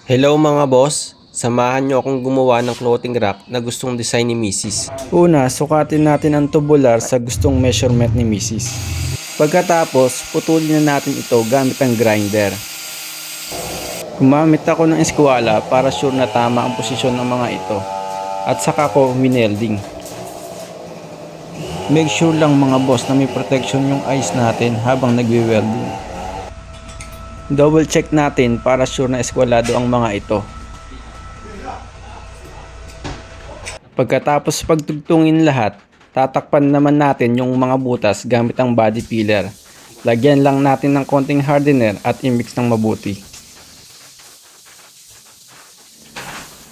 Hello mga boss, samahan nyo akong gumawa ng clothing rack na gustong design ni Mrs. Una, sukatin natin ang tubular sa gustong measurement ni Mrs. Pagkatapos, putulin na natin ito gamit ang grinder. Gumamit ako ng eskwala para sure na tama ang posisyon ng mga ito. At saka ko winelding. Make sure lang mga boss na may protection yung eyes natin habang nagwe-welding. Double check natin para sure na eskwalado ang mga ito. Pagkatapos pagtugtungin lahat, tatakpan naman natin yung mga butas gamit ang body filler. Lagyan lang natin ng konting hardener at i-mix ng mabuti.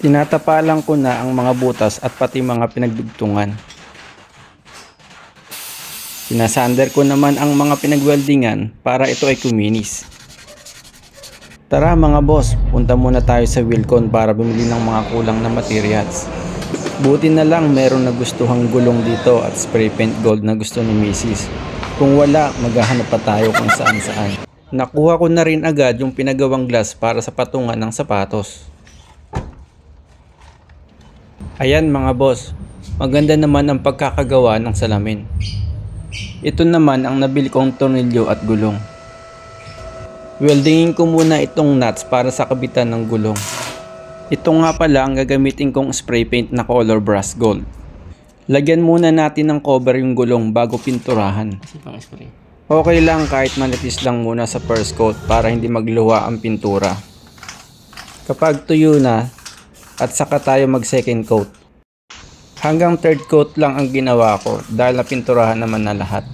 Tinatapalan ko na ang mga butas at pati mga pinagdugtungan. Sinasander ko naman ang mga pinagweldingan para ito ay kuminis. Tara mga boss, punta muna tayo sa Wilcon para bumili ng mga kulang na materials. Buti na lang meron na gustuhang gulong dito at spray paint gold na gusto ni Mrs. Kung wala, maghahanap pa tayo kung saan saan. Nakuha ko na rin agad yung pinagawang glass para sa patungan ng sapatos. Ayan mga boss, maganda naman ang pagkakagawa ng salamin. Ito naman ang nabili kong tornilyo at gulong. Weldingin ko muna itong nuts para sa kabitan ng gulong. Ito nga pala ang gagamitin kong spray paint na color brass gold. Lagyan muna natin ng cover yung gulong bago pinturahan. Okay lang kahit manipis lang muna sa first coat para hindi magluwa ang pintura. Kapag tuyo na, at saka tayo mag second coat. Hanggang third coat lang ang ginawa ko dahil napinturahan naman na lahat.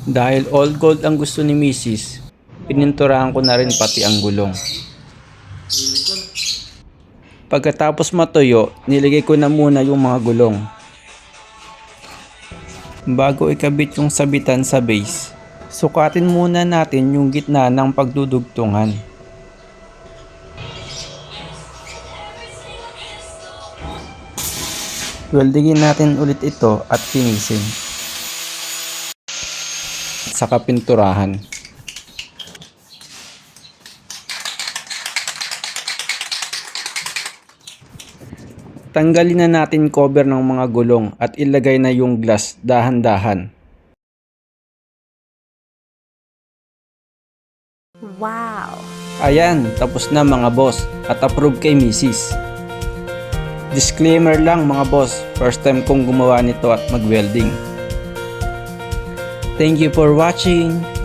Dahil all gold ang gusto ni Mrs., pininturahan ko na rin pati ang gulong. Pagkatapos matuyo, niligay ko na muna yung mga gulong. Bago ikabit yung sabitan sa base, sukatin muna natin yung gitna ng pagdudugtungan. Weldingin natin ulit ito at finisin. Saka pinturahan. Tanggalin na natin cover ng mga gulong at ilagay na yung glass dahan-dahan. Wow! Ayan, tapos na mga boss at approve kay Mrs. Disclaimer lang mga boss, first time kong gumawa nito at mag-welding. Thank you for watching!